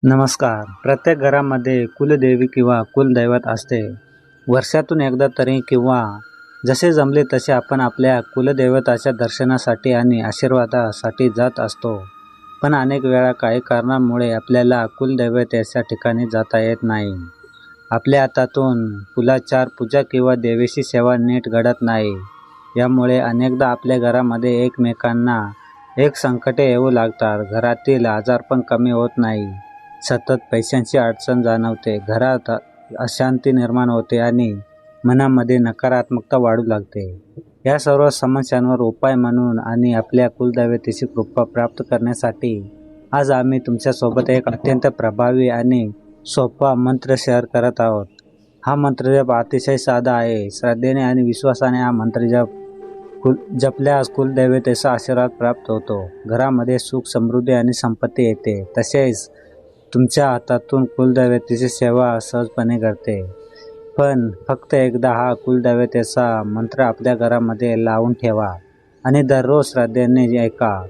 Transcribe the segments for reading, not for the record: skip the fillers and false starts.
नमस्कार. प्रत्येक घरामध्ये कुलदेवी किंवा कुलदैवत असते. वर्षातून एकदा तरी किंवा जसे जमले तसे आपण आपल्या कुलदैवताच्या दर्शनासाठी आणि आशीर्वादासाठी जात असतो. पण अनेक वेळा काही कारणांमुळे आपल्याला कुलदैवताच्या ठिकाणी जाता येत नाही. आपल्या हातातून कुलाचार, पूजा किंवा देवीची सेवा नीट घडत नाही. यामुळे अनेकदा आपल्या घरामध्ये एकमेकांना संकटे येऊ लागतात. घरातील आजारपण कमी होत नाही. सतत पैशांची अडचण जाणवते, घरात अशांती निर्माण होते आणि मनामध्ये नकारात्मकता वाढू लागते. या सर्व समस्यांवर उपाय म्हणून आणि आपल्या कुलदैवतेची कृपा प्राप्त करण्यासाठी आज आम्ही तुमच्यासोबत एक अत्यंत प्रभावी आणि सोपा मंत्र शेअर करत आहोत. हा मंत्रजप अतिशय साधा आहे. श्रद्धेने आणि विश्वासाने हा मंत्रजप जपल्यास कुलदैवतेचा आशीर्वाद प्राप्त होतो. घरामध्ये सुख, समृद्धी आणि संपत्ती येते. तसेच तुमच्या हातातून कुलदैवतेची सेवा सहजपणे घडते. पण फक्त एकदा हा कुलदैवतेचा मंत्र आपल्या घरामध्ये लावून ठेवा आणि दररोज श्रद्धेने ऐका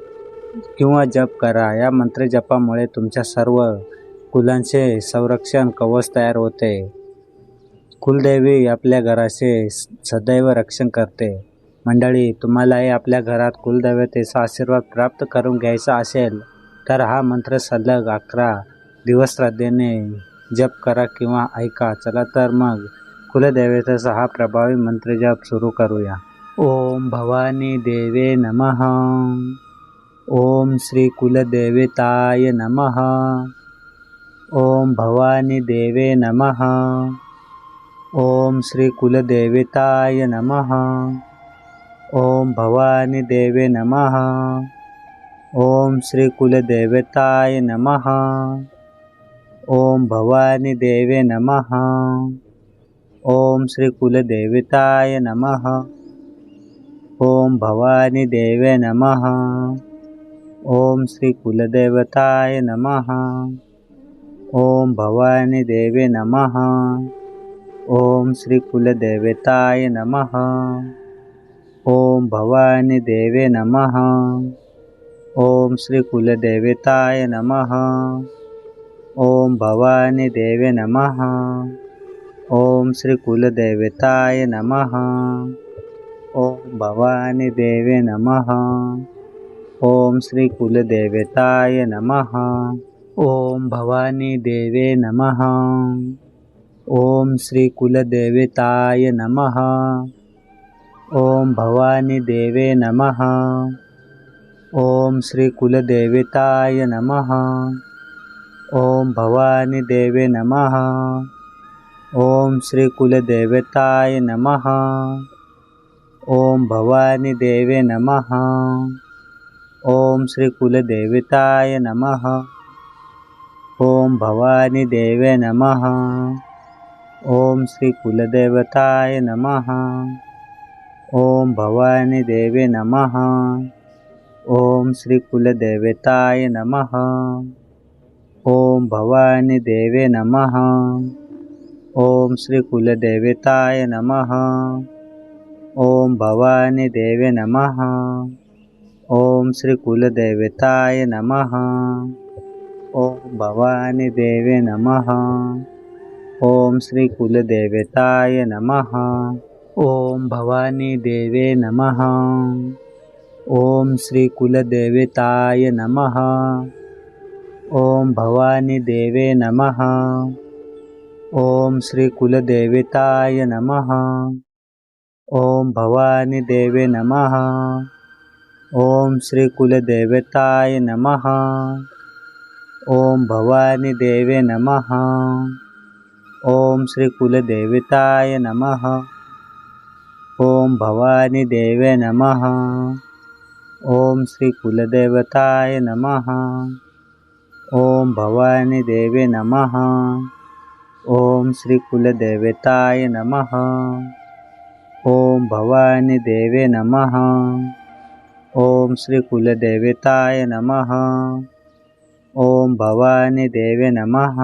किंवा जप करा. या मंत्र जपामुळे तुमच्या सर्व कुलांचे संरक्षण कवच तयार होते. कुलदेवी आपल्या घराचे सदैव रक्षण करते. मंडळी, तुम्हालाही आपल्या घरात कुलदैवतेचा आशीर्वाद प्राप्त करून घ्यायचा असेल तर हा मंत्र सलग 11 दिवस श्रद्धेने जप करा किंवा ऐका. चला तर मग कुलदैवतेचा हा प्रभावी मंत्र जप सुरू करूया. ओम भवानी देवे नमः. ओम श्री कुलदेवताय नमः. ओम भवानी देवे नमः. ओम श्री कुलदेवताय नमः. ओम भवानी देवे नमः. ओम श्री कुलदेवताय नमः. ओम भवानी देवे नमः. ओम श्री कुलदेवताय नमः. ओम भवानी देवे नमः. ओम श्री कुलदेवताय नमः. ओम भवानी देवे नमः. ओम श्री कुलदेवताय नमः. ओम भवानी देवे नमः. ओम श्री कुलदेवताय नमः. ओम भवानी देवे नमः. ओम श्री कुलदेवताय नमः. ओम भवानी देवे नमः. ओम श्री कुलदेवताय नमः. ओम भवानी देवे नमः. ओम श्री कुलदेवताय नमः. ओम भवानी देवे नमः. ओम श्री कुलदेवताय नमः. ओम भवानी देवे नमः. ओम श्री कुलदेवताय नमः. ओम भवानी देवे नमः. ओम श्री कुलदेवताय नमः. ओम भवानी देवे नमः. ओम श्री कुलदेवताय नमः. ओम भवानी देवे नमः. ओम श्री कुलदेवताय नमः. ओम भवानी देवे नमः. ओम श्री कुलदेवताय नमः. ओम भवानी देवे नमः. ओम श्री कुलदेवताय नमः. ओम भवानी देवे नमः. ओम श्री कुलदेवताय नमः. ओम भवानी देवे नमः. ओम श्री कुलदेवताय नमः. ओम भवानी देवे नमः. ओम श्री कुलदेवताय नमः. ओम भवानी देवे नमः. ओम श्री कुलदेवताय नमः. ओम भवानी देवे नमः. ओम श्री कुलदेवताय नमः. ओम भवानी देवे नमः. ओम श्री कुलदेवताय नमः. ओम भवानी देवे नमः. ओम श्री कुलदेवताय नमः. ओम भवानी देवे नमः. ओम श्री कुलदेवताय नमः. ओम भवानी देवे नमः.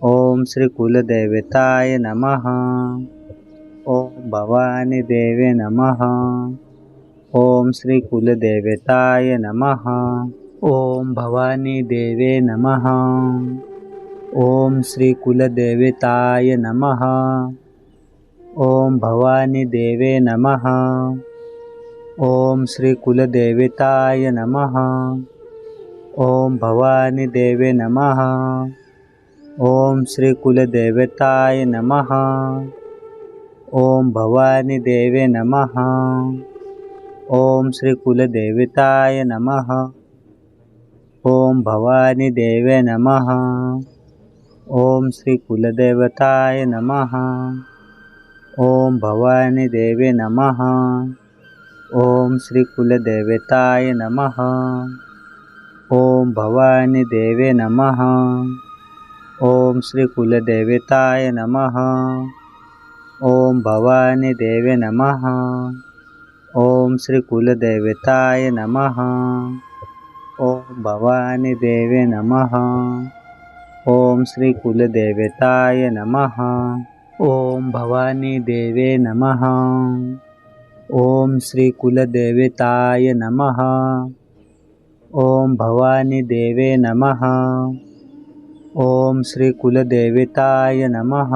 ओम श्री कुलदेवताय नमः. ओम भवानी देवे नमः. ओम श्री कुलदेवताय नमः. ओम भवानी देवे नमः। ओम श्री कुलदेवताय नमः। ओम भवानी देवे नमः। ओम श्री कुलदेवताय नमः। ओम भवानी देवे नमः। ओम श्री कुलदेवताय नमः। ओम भवानी देवे नमः। ओम श्री कुलदेवताय नमः। ओम भवानी देवे नमः। ओम श्री कुलदेवताय नमः। ओम भवानी देवे नमः। ओम श्री कुलदेवताय नमः। ओम भवानी देवे नमः। ओम श्री कुलदेवताय नमः। ओम भवानी देवे नमः। ओम श्री कुलदेवताय नमः। ओम भवानी देवे नमः। ओम श्री कुलदेवताय नमः। ओम भवानी देवे नमः। ओम श्री कुलदेवताय नमः। ओम भवानी देवे नमः। ओम श्री कुलदेवताय नमः।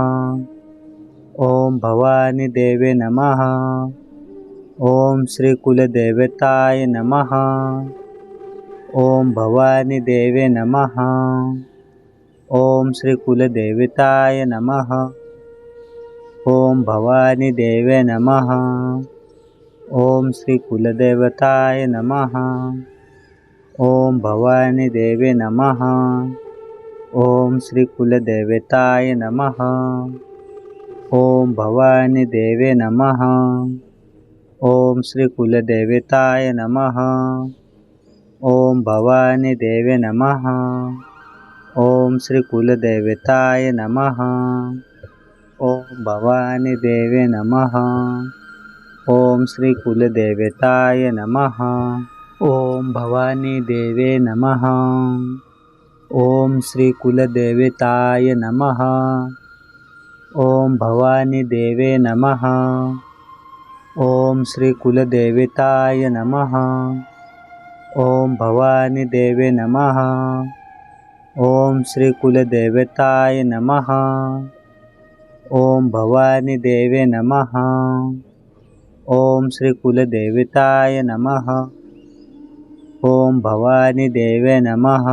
ओम भवानी देवे नमः। ओम श्री कुलदेवताय नमः। ओम भवानी देवे नमः। ओम श्री कुलदेवताय नमः। ओम भवानी देवे नमः। ओम श्री कुलदेवताय नमः। ओम भवानी देवे नमः। ओम श्री कुलदेवताय नमः। ओम भवानी देवे नमः। ओम श्री कुलदेवताय नमः। ओम भवानी देवे नमः। ओम श्री कुलदेवताय नमः। ओम भवानी देवे नमः। ओम श्री कुलदेवताय नमः। ओम भवानी देवे नमः। ओम श्री कुलदेवताय नमः। ओम भवानी देवे नमः। ओम श्री कुलदेवताय नमः। ओम भवानी देवे नमः। ओम श्री कुलदेवताय नमः। ओम भवानी देवे नमः। ओम श्री कुलदेवताय नमः। ओम भवानी देवे नमः।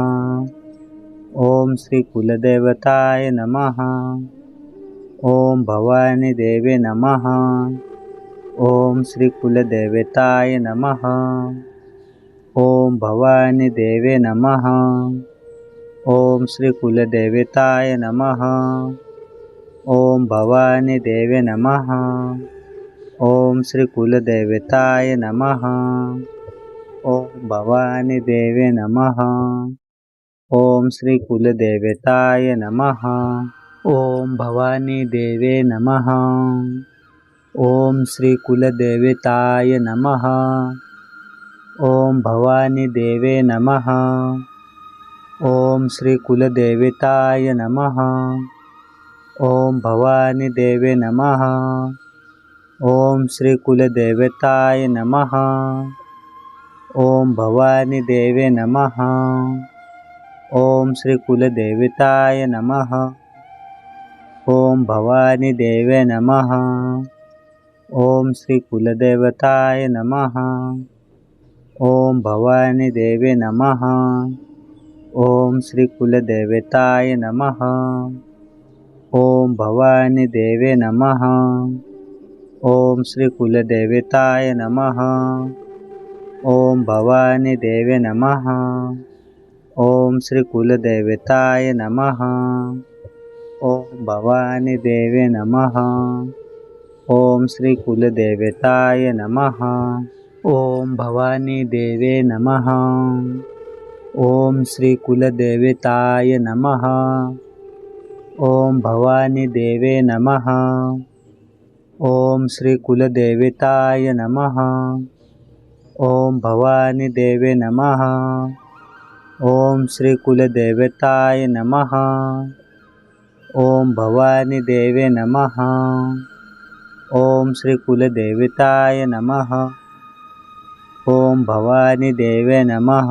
ओम श्री कुलदेवताय नमः। ओम भवानी देवे नमः। ओम श्री कुलदेवताय नमः। ओम भवानी देवे नमः। ओम श्री कुलदेवताय नमः। ओम भवानी देवे नमः। ओम श्री कुलदेवताय नमः। ओम भवानी देवे नमः। ओम श्री कुलदेवताय नमः। ओम भवानी देवे नमः। ओम श्री कुलदेवताय नमः। ओम भवानी देवे नमः। ओम श्री कुलदेवताय नमः। ओम भवानी देवे नमः। ओम श्री कुलदेवताय नमः। ओम भवानी देवे नमः। ओम श्री कुलदेवताय नमः। ओम भवानी देवे नमः। ओम श्री कुलदेवताय नमः। ओम भवानी देवे नमः। ओम श्री कुलदेवताय नमः। ओम भवानी देवे नमः। ओम श्री कुलदेवताय नमः। ओम भवानी देवे नमः। ओम श्री कुलदेवताय नमः। ओम भवानी देवे नमः। ओम श्री कुलदेवताय नमः। ओम भवानी देवे नमः। ओम श्री कुलदेवताय नमः। ओम भवानी देवे नमः। ओम श्री कुलदेवताय नमः। ओम भवानी देवे नमः। ओम श्री कुलदेवताय नमः। ओम भवानी देवे नमः। ओम श्री कुलदेवताय नमः। ओम भवानी देवे नमः।